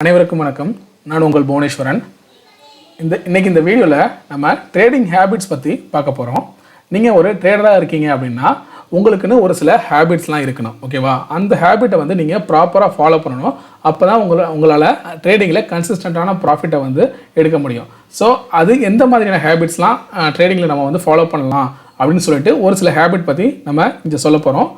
அனைவருக்கும் வணக்கம். நான் உங்கள் புவனேஸ்வரன். இன்னைக்கு இந்த வீடியோவில் நம்ம ட்ரேடிங் ஹேபிட்ஸ் பற்றி பார்க்க போகிறோம். நீங்கள் ஒரு ட்ரேடராக இருக்கீங்க அப்படின்னா உங்களுக்குன்னு ஒரு சில ஹேபிட்ஸ்லாம் இருக்கணும், ஓகேவா? அந்த ஹேபிட்டை வந்து நீங்கள் ப்ராப்பராக ஃபாலோ பண்ணணும். அப்போ தான் உங்களால் ட்ரேடிங்கில் கன்சிஸ்டண்ட்டான ப்ராஃபிட்டை வந்து எடுக்க முடியும். ஸோ அது எந்த மாதிரியான ஹேபிட்ஸ்லாம் ட்ரேடிங்கில் நம்ம வந்து ஃபாலோ பண்ணலாம் அப்படின்னு சொல்லிட்டு ஒரு சில ஹேபிட் பற்றி நம்ம இங்கே சொல்ல போகிறோம்.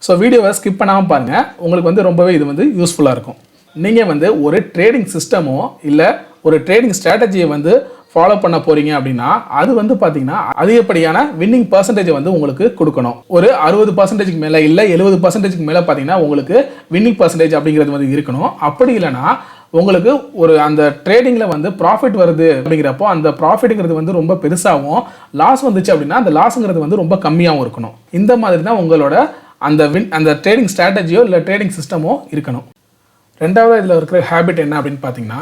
ஸோ வீடியோவை ஸ்கிப் பண்ணாமல் பாருங்கள், உங்களுக்கு வந்து ரொம்பவே இது வந்து யூஸ்ஃபுல்லாக இருக்கும். நீங்கள் வந்து ஒரு ட்ரேடிங் சிஸ்டமோ இல்லை ஒரு ட்ரேடிங் ஸ்ட்ராட்டஜியை வந்து ஃபாலோ பண்ண போகிறீங்க அப்படின்னா அது வந்து பார்த்தீங்கன்னா அதிகப்படியான வின்னிங் பர்சன்டேஜை வந்து உங்களுக்கு கொடுக்கணும். ஒரு 60% மேலே இல்லை 70% மேலே பார்த்தீங்கன்னா உங்களுக்கு வின்னிங் பர்சன்டேஜ் அப்படிங்கிறது வந்து இருக்கணும். அப்படி இல்லைனா உங்களுக்கு ஒரு அந்த ட்ரேடிங்கில் வந்து ப்ராஃபிட் வருது அப்படிங்கிறப்போ அந்த ப்ராஃபிட்டுங்கிறது வந்து ரொம்ப பெருசாகவும், லாஸ் வந்துச்சு அப்படின்னா அந்த லாஸுங்கிறது வந்து ரொம்ப கம்மியாகவும் இருக்கணும். இந்த மாதிரி தான் உங்களோட அந்த ட்ரேடிங் ஸ்ட்ராட்டஜியோ இல்லை ட்ரேடிங் சிஸ்டமோ இருக்கணும். ரெண்டாவது இதில் இருக்கிற ஹேபிட் என்ன அப்படின்னு பார்த்தீங்கன்னா,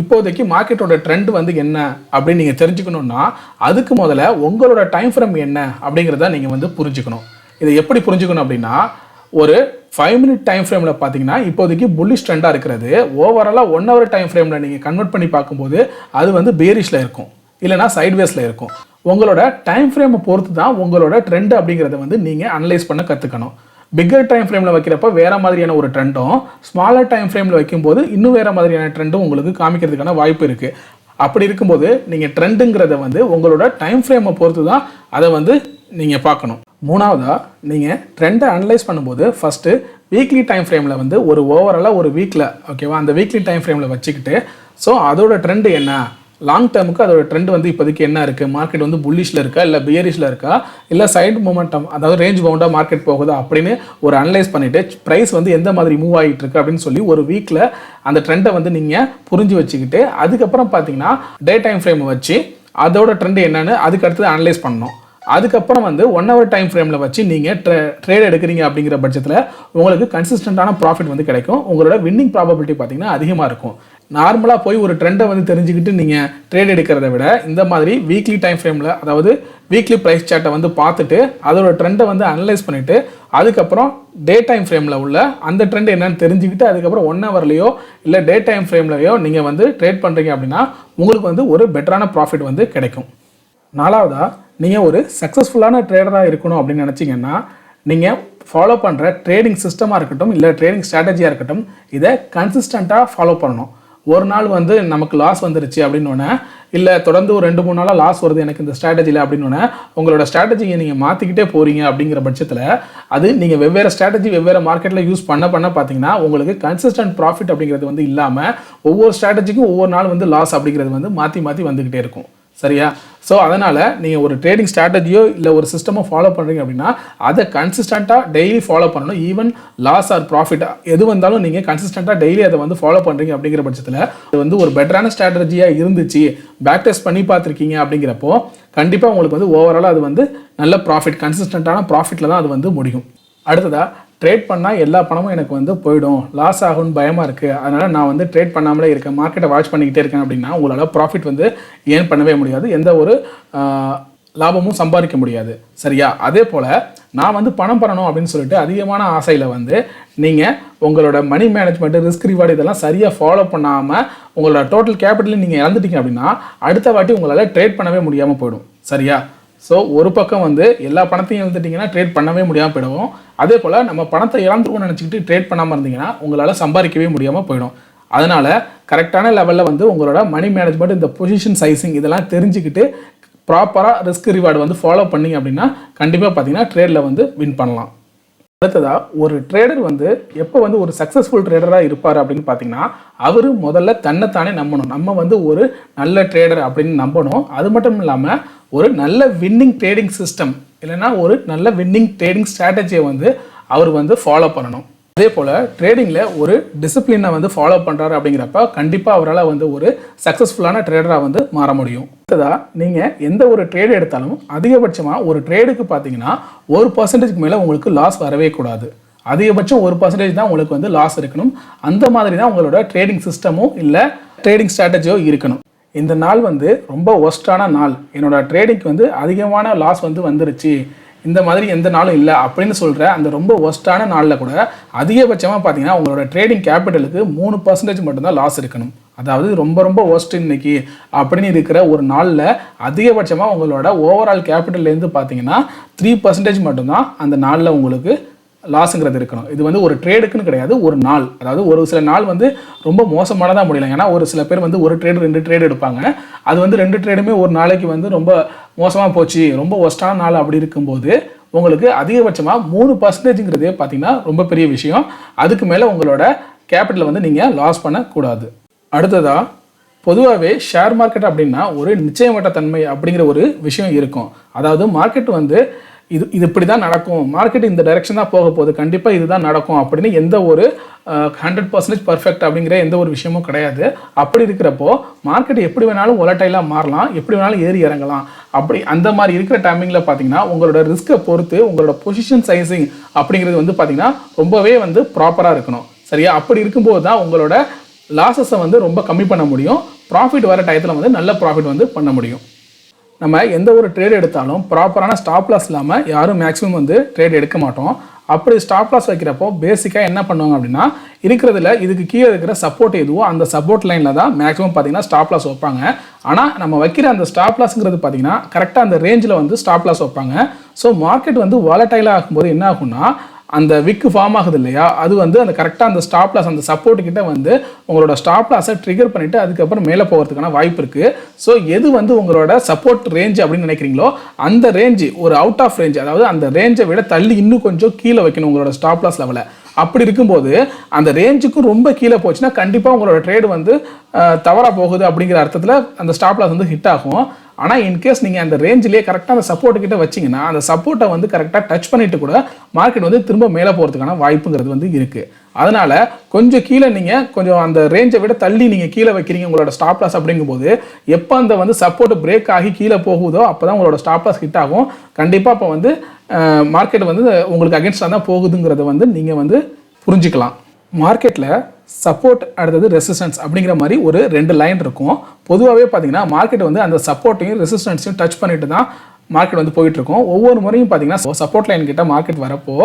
இப்போதைக்கு மார்க்கெட்டோட ட்ரெண்ட் வந்து என்ன அப்படின்னு நீங்கள் தெரிஞ்சுக்கணுன்னா அதுக்கு முதல்ல உங்களோட டைம் ஃப்ரேம் என்ன அப்படிங்கிறத நீங்கள் வந்து புரிஞ்சுக்கணும். இதை எப்படி புரிஞ்சுக்கணும் அப்படின்னா, ஒரு 5 மினிட் டைம் ஃப்ரேமில் பார்த்தீங்கன்னா இப்போதைக்கு புல்லிஷ் ட்ரெண்டாக இருக்கிறது ஓவராலாக 1 ஹவர் டைம் ஃப்ரேமில் நீங்கள் கன்வெர்ட் பண்ணி பார்க்கும்போது அது வந்து பேரிஷில் இருக்கும், இல்லைனா சைட்வேஸில் இருக்கும். உங்களோட டைம் ஃப்ரேமை பொறுத்து தான் உங்களோட ட்ரெண்ட் அப்படிங்கிறத வந்து நீங்கள் அனலைஸ் பண்ண கற்றுக்கணும். பிக்கர் டைம் ஃப்ரேமில் வைக்கிறப்ப வேறு மாதிரியான ஒரு ட்ரெண்டும், ஸ்மாலர் டைம் ஃப்ரேமில் வைக்கும்போது இன்னும் வேறு மாதிரியான ட்ரெண்டும் உங்களுக்கு காமிக்கிறதுக்கான வாய்ப்பு இருக்குது. அப்படி இருக்கும்போது நீங்கள் ட்ரெண்டுங்கிறத வந்து உங்களோட டைம் ஃப்ரேமை பொறுத்து தான் அதை வந்து நீங்கள் பார்க்கணும். மூணாவதாக நீங்கள் ட்ரெண்டை அனலைஸ் பண்ணும்போது ஃபஸ்ட்டு வீக்லி டைம் ஃப்ரேமில் வந்து ஒரு ஓவராலாக ஒரு வீக்கில், ஓகேவா, அந்த வீக்லி டைம் ஃப்ரேமில் வச்சுக்கிட்டு ஸோ அதோட ட்ரெண்டு என்ன, லாங் டேர்முக்கு அதோட ட்ரெண்ட் வந்து இப்போதைக்கு என்ன இருக்குது, மார்க்கெட் வந்து புல்லிஷில் இருக்கா இல்லை பியரிஷில் இருக்கா இல்லை சைடு மூமெண்டம் அதாவது ரேஞ்ச் பவுண்டாக மார்க்கெட் போகுதா அப்படின்னு ஒரு அனலைஸ் பண்ணிவிட்டு ப்ரைஸ் வந்து எந்த மாதிரி மூவ் ஆகிட்டு இருக்கு அப்படின்னு சொல்லி ஒரு வீக்கில் அந்த ட்ரெண்டை வந்து நீங்கள் புரிஞ்சு வச்சுக்கிட்டு அதுக்கப்புறம் பார்த்தீங்கன்னா டே டைம் ஃப்ரேமை வச்சு அதோட ட்ரெண்டு என்னன்னு அதுக்கு அடுத்து அனலைஸ் பண்ணணும். அதுக்கப்புறம் வந்து 1 ஹவர் டைம் ஃப்ரேமில் வச்சு நீங்கள் ட்ரேட் எடுக்கிறீங்க அப்படிங்கிற பட்சத்தில் உங்களுக்கு கன்சிஸ்டண்ட்டான ப்ராஃபிட் வந்து கிடைக்கும். உங்களோட வின்னிங் ப்ராபபிலிட்டி பார்த்தீங்கன்னா அதிகமாக இருக்கும். நார்மலாக போய் ஒரு ட்ரெண்டை வந்து தெரிஞ்சுக்கிட்டு நீங்கள் ட்ரேட் எடுக்கிறத விட இந்த மாதிரி வீக்லி டைம் ஃப்ரேமில் அதாவது வீக்லி ப்ரைஸ் சார்ட்டை வந்து பார்த்துட்டு அதோட ட்ரெண்டை வந்து அனலைஸ் பண்ணிவிட்டு அதுக்கப்புறம் டே டைம் ஃப்ரேமில் உள்ள அந்த ட்ரெண்ட் என்னன்னு தெரிஞ்சுக்கிட்டு அதுக்கப்புறம் 1 ஹவர்லையோ இல்லை டே டைம் ஃப்ரேம்லையோ நீங்கள் வந்து ட்ரேட் பண்ணுறீங்க அப்படின்னா உங்களுக்கு வந்து ஒரு பெட்டரான ப்ராஃபிட் வந்து கிடைக்கும். நாலாவதாக, நீங்கள் ஒரு சக்ஸஸ்ஃபுல்லான ட்ரேடராக இருக்கணும் அப்படின்னு நினச்சிங்கன்னா நீங்கள் ஃபாலோ பண்ணுற ட்ரேடிங் சிஸ்டமாக இருக்கட்டும் இல்லை ட்ரேடிங் ஸ்ட்ராட்டஜியாக இருக்கட்டும் இதை கன்சிஸ்டண்ட்டாக ஃபாலோ பண்ணணும். ஒரு நாள் வந்து நமக்கு லாஸ் வந்துருச்சு அப்படின்னோடனே இல்லை தொடர்ந்து ஒரு 2-3 நாளாக லாஸ் வருது எனக்கு இந்த ஸ்ட்ராட்டஜியில் அப்படின்னோடனே உங்களோட ஸ்ட்ராட்டஜியை நீங்கள் மாற்றிக்கிட்டே போகிறீங்க அப்படிங்கிற பட்சத்தில் அது நீங்கள் வெவ்வேறு ஸ்ட்ராட்டஜி வெவ்வேறு மார்க்கெட்டில் யூஸ் பண்ண பார்த்தீங்கன்னா உங்களுக்கு கன்சிஸ்டன்ட் ப்ராஃபிட் அப்படிங்கிறது வந்து இல்லாமல் ஒவ்வொரு ஸ்ட்ராட்டஜிக்கும் ஒவ்வொரு நாள் வந்து லாஸ் அப்படிங்கிறது வந்து மாற்றி வந்துக்கிட்டே இருக்கும், சரியா? ஸோ அதனால் நீங்கள் ஒரு ட்ரேடிங் ஸ்ட்ராட்டஜியோ இல்லை ஒரு சிஸ்டமோ ஃபாலோ பண்ணுறீங்க அப்படின்னா அதை கன்சிஸ்டண்ட்டாக டெய்லி ஃபாலோ பண்ணணும். ஈவன் லாஸ் ஆர் ப்ராஃபிட் எது வந்தாலும் நீங்கள் கன்சிஸ்டண்ட்டாக டெய்லி அதை வந்து ஃபாலோ பண்ணுறீங்க அப்படிங்கிற பட்சத்தில் அது வந்து ஒரு பெட்டரான ஸ்ட்ராட்டஜியாக இருந்துச்சு, பேக் டெஸ்ட் பண்ணி பார்த்துருக்கீங்க அப்படிங்கிறப்போ கண்டிப்பாக உங்களுக்கு வந்து ஓவராலாக அது வந்து நல்ல ப்ராஃபிட் கன்சிஸ்டண்ட்டான ப்ராஃபிட்டில் தான் அது வந்து முடியும். அடுத்ததாக, ட்ரேட் பண்ணால் எல்லா பணமும் எனக்கு வந்து போயிடும், லாஸ் ஆகும்னு பயமாக இருக்குது, அதனால் நான் வந்து ட்ரேட் பண்ணாமலே இருக்கேன், மார்க்கெட்டை வாட்ச் பண்ணிக்கிட்டே இருக்கேன் அப்படின்னா உங்களால் ப்ராஃபிட் வந்து ஏர்ன் பண்ணவே முடியாது, எந்த ஒரு லாபமும் சம்பாதிக்க முடியாது, சரியா? அதே போல் நான் வந்து பணம் பண்ணணும் அப்படின்னு சொல்லிட்டு அதிகமான ஆசையில் வந்து நீங்கள் உங்களோட மணி மேனேஜ்மெண்ட்டு ரிஸ்க் ரிவார்டு இதெல்லாம் சரியாக ஃபாலோ பண்ணாமல் உங்களோட டோட்டல் கேபிட்டலையும் நீங்கள் இழந்துட்டீங்க அப்படின்னா அடுத்த வாட்டி உங்களால் ட்ரேட் பண்ணவே முடியாமல் போயிடும், சரியா? ஸோ ஒரு பக்கம் வந்து எல்லா பணத்தையும் இழந்துட்டிங்கன்னா ட்ரேட் பண்ணவே முடியாமல் போயிடுவோம். அதே போல் நம்ம பணத்தை இழந்துருவோம்னு நினச்சிக்கிட்டு ட்ரேட் பண்ணாமல் இருந்தீங்கன்னா உங்களால் சம்பாதிக்கவே முடியாமல் போயிடும். அதனால் கரெக்டான லெவலில் வந்து உங்களோட மணி மேனேஜ்மெண்ட் இந்த பொசிஷன் சைஸிங் இதெல்லாம் தெரிஞ்சுக்கிட்டு ப்ராப்பராக ரிஸ்க் ரிவார்டு வந்து ஃபாலோ பண்ணிங்க அப்படின்னா கண்டிப்பாக பார்த்தீங்கன்னா ட்ரேடில் வந்து வின் பண்ணலாம். அடுத்ததாக, ஒரு ட்ரேடர் வந்து எப்போ வந்து ஒரு சக்ஸஸ்ஃபுல் ட்ரேடராக இருப்பார் அப்படின்னு பார்த்தீங்கன்னா அவர் முதல்ல தன்னைத்தானே நம்பணும். நம்ம வந்து ஒரு நல்ல ட்ரேடர் அப்படின்னு நம்பணும். அது மட்டும் இல்லாமல் ஒரு நல்ல வின்னிங் ட்ரேடிங் சிஸ்டம் இல்லைன்னா ஒரு நல்ல வின்னிங் ட்ரேடிங் ஸ்ட்ராட்டஜியை வந்து அவர் வந்து ஃபாலோ பண்ணணும். அதே போல் ட்ரேடிங்கில் ஒரு டிசிப்ளினை வந்து ஃபாலோ பண்ணுறாரு அப்படிங்கிறப்ப கண்டிப்பாக அவரால் வந்து ஒரு சக்ஸஸ்ஃபுல்லான ட்ரேடராக வந்து மாற முடியும். அடுத்ததாக, நீங்கள் எந்த ஒரு ட்ரேடு எடுத்தாலும் அதிகபட்சமாக ஒரு ட்ரேடுக்கு பார்த்தீங்கன்னா 1% மேலே உங்களுக்கு லாஸ் வரவே கூடாது. அதிகபட்சம் 1% தான் உங்களுக்கு வந்து லாஸ் இருக்கணும். அந்த மாதிரி தான் உங்களோட ட்ரேடிங் சிஸ்டமோ இல்லை ட்ரேடிங் ஸ்ட்ராட்டஜியோ இருக்கணும். இந்த நாள் வந்து ரொம்ப ஒஸ்டான நாள், என்னோட ட்ரேடிங்க்கு வந்து அதிகமான லாஸ் வந்து வந்துருச்சு, இந்த மாதிரி எந்த நாளும் இல்லை அப்படின்னு சொல்கிற அந்த ரொம்ப ஒஸ்ட்டான நாளில் கூட அதிகபட்சமாக பார்த்தீங்கன்னா உங்களோட ட்ரேடிங் கேபிட்டலுக்கு 3% மட்டும்தான் லாஸ் இருக்கணும். அதாவது ரொம்ப ரொம்ப ஒஸ்ட் இன்னைக்கு அப்படின்னு இருக்கிற ஒரு நாளில் அதிகபட்சமாக உங்களோட ஓவரால் கேபிட்டல்லேருந்து பார்த்தீங்கன்னா 3% மட்டும்தான் அந்த நாளில் உங்களுக்கு லாஸுங்கிறது இருக்கணும். இது வந்து ஒரு ட்ரேடுக்குன்னு கிடையாது, ஒரு நாள். அதாவது ஒரு சில நாள் வந்து ரொம்ப மோசமானதாக முடியல. ஏன்னா ஒரு சில பேர் வந்து ஒரு ட்ரேடு 2 ட்ரேடு எடுப்பாங்க. அது வந்து 2 ட்ரேடுமே ஒரு நாளைக்கு வந்து ரொம்ப மோசமாக போச்சு, ரொம்ப ஒஸ்ட்டான நாள் அப்படி இருக்கும்போது உங்களுக்கு அதிகபட்சமாக 3%ங்கிறதே பார்த்தீங்கன்னா ரொம்ப பெரிய விஷயம். அதுக்கு மேலே உங்களோட கேபிட்டலை வந்து நீங்கள் லாஸ் பண்ணக்கூடாது. அடுத்ததாக பொதுவாகவே ஷேர் மார்க்கெட் அப்படின்னா ஒரு நிச்சயமற்ற தன்மை அப்படிங்கிற ஒரு விஷயம் இருக்கும். அதாவது மார்க்கெட் வந்து இது இப்படி தான் நடக்கும், மார்க்கெட் இந்த டைரெக்ஷன் தான் போக போகுது, கண்டிப்பாக இதுதான் நடக்கும் அப்படின்னு எந்த ஒரு 100% பர்ஃபெக்ட் அப்படிங்கிற எந்த ஒரு விஷயமும் கிடையாது. அப்படி இருக்கிறப்போ மார்க்கெட் எப்படி வேணாலும் ஒலட்டைலாக மாறலாம், எப்படி வேணாலும் ஏறி இறங்கலாம். அப்படி அந்த மாதிரி இருக்கிற டைமிங்கில் பார்த்தீங்கன்னா உங்களோட ரிஸ்க்கை பொறுத்து உங்களோட பொசிஷன் சைஸிங் அப்படிங்கிறது வந்து பார்த்தீங்கன்னா ரொம்பவே வந்து ப்ராப்பராக இருக்கணும். சரியா? அப்படி இருக்கும்போது தான் உங்களோட லாஸஸை வந்து ரொம்ப கம்மி பண்ண முடியும், ப்ராஃபிட் வர டயத்தில் வந்து நல்ல ப்ராஃபிட் வந்து பண்ண முடியும். நம்ம எந்த ஒரு ட்ரேட் எடுத்தாலும் ப்ராப்பரான ஸ்டாப் லாஸ் இல்லாமல் யாரும் மேக்ஸிமம் வந்து ட்ரேட் எடுக்க மாட்டோம். அப்படி ஸ்டாப் லாஸ் வைக்கிறப்போ பேசிக்காக என்ன பண்ணுவாங்க அப்படின்னா இருக்கிறதுல இதுக்கு கீழே இருக்கிற சப்போர்ட் எதுவோ அந்த சப்போர்ட் லைனில் தான் மேக்ஸிமம் பார்த்தீங்கன்னா ஸ்டாப் லாஸ் வைப்பாங்க. ஆனால் நம்ம வைக்கிற அந்த ஸ்டாப் லாஸ்ங்கிறது பார்த்தீங்கன்னா கரெக்டாக அந்த ரேஞ்சில் வந்து ஸ்டாப் லாஸ் வைப்பாங்க. ஸோ மார்க்கெட் வந்து வாலட்டைலாக ஆகும்போது என்ன ஆகும்னா அந்த விக்கு ஃபார்ம் ஆகுது இல்லையா, அது வந்து அந்த கரெக்டாக அந்த ஸ்டாப் லாஸ் அந்த சப்போர்ட் கிட்ட வந்து உங்களோட ஸ்டாப் லாஸை ட்ரிகர் பண்ணிவிட்டு அதுக்கப்புறம் மேலே போகிறதுக்கான வாய்ப்பு இருக்குது. ஸோ எது வந்து உங்களோட சப்போர்ட் ரேஞ்ச் அப்படின்னு நினைக்கிறீங்களோ அந்த ரேஞ்சு ஒரு அவுட் ஆஃப் ரேஞ்ச், அதாவது அந்த ரேஞ்சை விட தள்ளி இன்னும் கொஞ்சம் கீழே வைக்கணும் உங்களோட ஸ்டாப் லாஸ் லெவலை. அப்படி இருக்கும்போது அந்த ரேஞ்சுக்கும் ரொம்ப கீழே போச்சுன்னா கண்டிப்பாக உங்களோட ட்ரேடு வந்து தவறாக போகுது அப்படிங்கிற அர்த்தத்தில் அந்த ஸ்டாப் லாஸ் வந்து ஹிட் ஆகும். ஆனால் இன்கேஸ் நீங்கள் அந்த ரேஞ்சிலேயே கரெக்டாக அந்த சப்போர்ட் கிட்ட வச்சிங்கன்னா அந்த சப்போர்ட்டை வந்து கரெக்டாக டச் பண்ணிட்டு கூட மார்க்கெட் வந்து திரும்ப மேலே போகிறதுக்கான வாய்ப்புங்கிறது வந்து இருக்குது. அதனால் கொஞ்சம் கீழே நீங்கள் கொஞ்சம் அந்த ரேஞ்சை விட தள்ளி நீங்கள் கீழே வைக்கிறீங்க உங்களோட ஸ்டாப் லாஸ் அப்படிங்கும்போது எப்போ அந்த வந்து சப்போர்ட் பிரேக் ஆகி கீழே போகுதோ அப்போ தான் உங்களோட ஸ்டாப் லாஸ் ஹிட் ஆகும். கண்டிப்பாக அப்போ வந்து மார்க்கெட் வந்து உங்களுக்கு அகேன்ஸ்டாக தான் போகுதுங்கிறத வந்து நீங்கள் வந்து புரிஞ்சுக்கலாம். மார்க்கெட்டில் சப்போர்ட் அடுத்தது ரெசிஸ்டன்ஸ் அப்படிங்கிற மாதிரி ஒரு 2 லைன் இருக்கும். பொதுவாகவே பார்த்தீங்கன்னா மார்க்கெட் வந்து அந்த சப்போர்ட்டையும் ரெசிஸ்டன்ஸையும் டச் பண்ணிட்டு தான் மார்க்கெட் வந்து போயிட்டு இருக்கும். ஒவ்வொரு முறையும் பார்த்தீங்கன்னா சப்போர்ட் லைன் கிட்ட மார்க்கெட் வரப்போ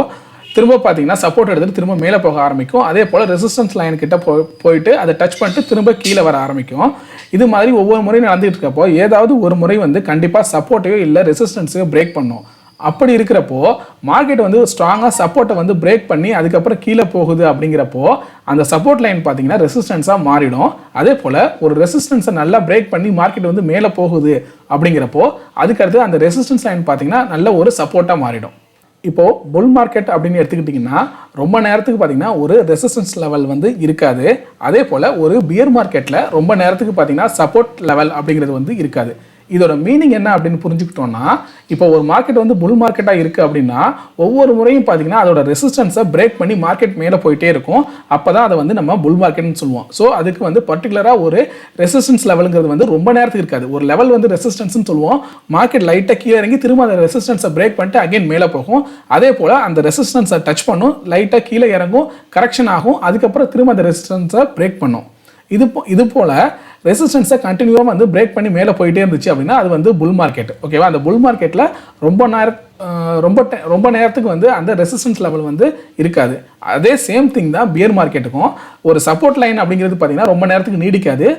திரும்ப பார்த்தீங்கன்னா சப்போர்ட் எடுத்துட்டு திரும்ப மேலே போக ஆரம்பிக்கும். அதே போல் ரெசிஸ்டன்ஸ் லைன் கிட்ட போயிட்டு அதை டச் பண்ணிட்டு திரும்ப கீழே வர ஆரம்பிக்கும். இது மாதிரி ஒவ்வொரு முறையும் நடந்துகிட்டு இருக்கப்போ ஏதாவது ஒரு முறை வந்து கண்டிப்பாக சப்போர்ட்டையோ இல்லை ரெசிஸ்டன்ஸையோ பிரேக் பண்ணும். அப்படி இருக்கிறப்போ மார்க்கெட் வந்து ஸ்ட்ராங்காக சப்போர்ட்டை வந்து பிரேக் பண்ணி அதுக்கப்புறம் கீழே போகுது அப்படிங்கிறப்போ அந்த சப்போர்ட் லைன் பார்த்தீங்கன்னா ரெசிஸ்டன்ஸாக மாறிடும். அதே போல் ஒரு ரெசிஸ்டன்ஸை நல்லா பிரேக் பண்ணி மார்க்கெட் வந்து மேலே போகுது அப்படிங்கிறப்போ அதுக்கடுத்து அந்த ரெசிஸ்டன்ஸ் லைன் பார்த்தீங்கன்னா நல்ல ஒரு சப்போர்ட்டாக மாறிடும். இப்போது புல் மார்க்கெட் அப்படின்னு எடுத்துக்கிட்டிங்கன்னா ரொம்ப நேரத்துக்கு பார்த்தீங்கன்னா ஒரு ரெசிஸ்டன்ஸ் லெவல் வந்து இருக்காது. அதே போல் ஒரு பியர் மார்க்கெட்டில் ரொம்ப நேரத்துக்கு பார்த்தீங்கன்னா சப்போர்ட் லெவல் அப்படிங்கிறது வந்து இருக்காது. இதோட மீனிங் என்ன அப்படின்னு புரிஞ்சுக்கிட்டோம்னா இப்போ ஒரு மார்க்கெட் வந்து புல் மார்க்கெட்டாக இருக்குது அப்படின்னா ஒவ்வொரு முறையும் பார்த்தீங்கன்னா அதோட ரெசிஸ்டன்ஸை பிரேக் பண்ணி மார்க்கெட் மேலே போயிட்டே இருக்கும். அப்போ தான் அதை வந்து நம்ம புல் மார்க்கெட்னு சொல்லுவோம். ஸோ அதுக்கு வந்து பர்டிகுலராக ஒரு ரெசிஸ்டன்ஸ் லெவலுங்கிறது வந்து ரொம்ப நேரத்துக்கு இருக்காது. ஒரு லெவல் வந்து ரெசிஸ்டன்ஸ்னு சொல்லுவோம். மார்க்கெட் லைட்டாக கீழே இறங்கி திரும்ப அந்த ரெசிஸ்டன்ஸை பிரேக் பண்ணிட்டு அகைன் மேலே போகும். அதே போல் அந்த ரெசிஸ்டன்ஸை டச் பண்ணும், லைட்டாக கீழே இறங்கும், கரெக்ஷன் ஆகும், அதுக்கப்புறம் திரும்ப அந்த ரெசிஸ்டன்ஸை பிரேக் பண்ணும். இது போல் ரெசிஸ்டன்ஸை கண்டினியூவாக வந்து பிரேக் பண்ணி மேலே போயிட்டே இருந்துச்சு அப்படின்னா அது வந்து புல் மார்க்கெட். ஓகேவா? அந்த புல் மார்க்கெட்டில் ரொம்ப நேரத்துக்கு வந்து அந்த ரெசிஸ்டன்ஸ் லெவல் வந்து இருக்காது. அதே சேம் திங் தான் பியர் மார்க்கெட்டுக்கும். ஒரு சப்போர்ட் லைன் அப்படிங்கிறது பார்த்தீங்கன்னா ரொம்ப நேரத்துக்கு நீடிக்காது.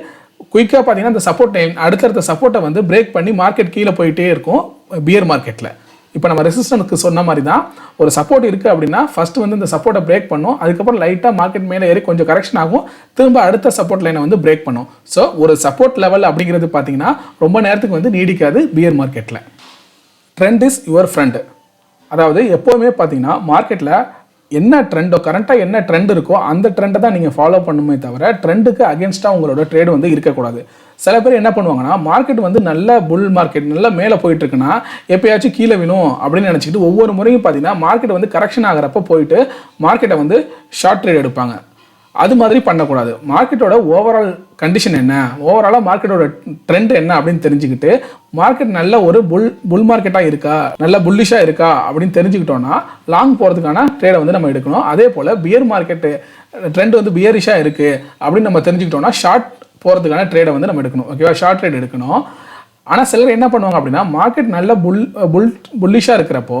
குயிக்காக பார்த்தீங்கன்னா அந்த சப்போர்ட் லைன் அடுத்தடுத்த சப்போர்ட்டை வந்து பிரேக் பண்ணி மார்க்கெட் கீழே போயிட்டே இருக்கும் பியர் மார்க்கெட்டில். இப்போ நம்ம ரெசிஸ்டன்ஸ்க்கு சொன்ன மாதிரி தான் ஒரு சப்போர்ட் இருக்குது அப்படின்னா ஃபஸ்ட்டு வந்து இந்த சப்போர்ட்டை பிரேக் பண்ணும், அதுக்கப்புறம் லைட்டாக மார்க்கெட் மேலே ஏறி கொஞ்சம் கரெக்ஷன் ஆகும், திரும்ப அடுத்த சப்போர்ட் லைனை வந்து பிரேக் பண்ணும். ஸோ ஒரு சப்போர்ட் லெவல் அப்படிங்கிறது பார்த்தீங்கன்னா ரொம்ப நேரத்துக்கு வந்து நீடிக்காது பியர் மார்க்கெட்டில். Trend is your friend. அதாவது எப்போவுமே பார்த்தீங்கன்னா மார்க்கெட்டில் என்ன ட்ரெண்டோ கரண்ட்டாக என்ன ட்ரெண்ட் இருக்கோ அந்த ட்ரெண்டை தான் நீங்கள் ஃபாலோ பண்ணுமே தவிர ட்ரெண்டுக்கு அகேன்ஸ்டாக உங்களோட ட்ரேடு வந்து இருக்கக்கூடாது. சில பேர் என்ன பண்ணுவாங்கன்னா மார்க்கெட் வந்து நல்ல புல் மார்க்கெட் நல்லா மேலே போயிட்டு இருக்குன்னா எப்பயாச்சும் கீழே விழும் அப்படின்னு நினச்சிக்கிட்டு ஒவ்வொரு முறையும் பார்த்தீங்கன்னா மார்க்கெட் வந்து கரெக்ஷன் ஆகிறப்ப போயிட்டு மார்க்கெட்டை வந்து ஷார்ட் ட்ரேட் எடுப்பாங்க. அது மாதிரி பண்ணக்கூடாது. மார்க்கெட்டோட ஓவரால் கண்டிஷன் என்ன, ஓவராலாக மார்க்கெட்டோட ட்ரெண்ட் என்ன அப்படின்னு தெரிஞ்சுக்கிட்டு மார்க்கெட் நல்ல ஒரு புல் மார்க்கெட்டாக இருக்கா, நல்ல புல்லிஷாக இருக்கா அப்படின்னு தெரிஞ்சுக்கிட்டோன்னா லாங் போகிறதுக்கான ட்ரேடை வந்து நம்ம எடுக்கணும். அதே போல் பியர் மார்க்கெட்டு ட்ரெண்ட் வந்து பியரிஷாக இருக்குது அப்படின்னு நம்ம தெரிஞ்சுக்கிட்டோன்னா ஷார்ட் போகிறதுக்கான ட்ரேடை வந்து நம்ம எடுக்கணும். ஓகேவா? ஷார்ட் ட்ரேட் எடுக்கணும். ஆனால் சிலர் என்ன பண்ணுவாங்க அப்படின்னா மார்க்கெட் நல்ல புல்லிஷாக இருக்கிறப்போ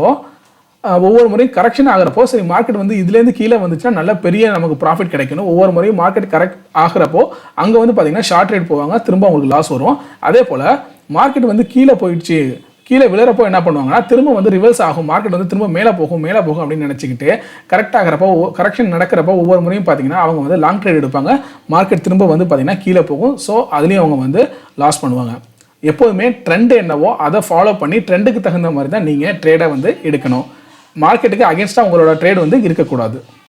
ஒவ்வொரு முறையும் கரெக்ஷன் ஆகிறப்போ சரி மார்க்கெட் வந்து இதுலேருந்து கீழே வந்துச்சுன்னா நல்ல பெரிய நமக்கு ப்ராஃபிட் கிடைக்கணும், ஒவ்வொரு முறையும் மார்க்கெட் கரெக்ட் ஆகிறப்போ அங்கே வந்து பார்த்தீங்கன்னா ஷார்ட் ரேட் போவாங்க, திரும்ப அவங்களுக்கு லாஸ் வரும். அதே போல் மார்க்கெட் வந்து கீழே போயிடுச்சு, கீழே விழுறப்போ என்ன பண்ணுவாங்கன்னா திரும்ப வந்து ரிவர்ஸ் ஆகும், மார்க்கெட் வந்து திரும்ப மேலே போகும் அப்படின்னு நினச்சிக்கிட்டு கரெக்ட் ஆகிறப்போ கரெக்ஷன் நடக்கிறப்போ ஒவ்வொரு முறையும் பார்த்தீங்கன்னா அவங்க வந்து லாங் ட்ரேட் எடுப்பாங்க, மார்க்கெட் திரும்ப வந்து பார்த்தீங்கன்னா கீழே போகும். ஸோ அதுலேயும் அவங்க வந்து லாஸ் பண்ணுவாங்க. எப்போதுமே ட்ரெண்ட் என்னவோ அதை ஃபாலோ பண்ணி ட்ரெண்டுக்கு தகுந்த மாதிரி தான் நீங்கள் ட்ரேடை வந்து எடுக்கணும். மார்க்கெட்டுக்கு அகேன்ஸ்டாக உங்களோட ட்ரேட் வந்து இருக்கக்கூடாது.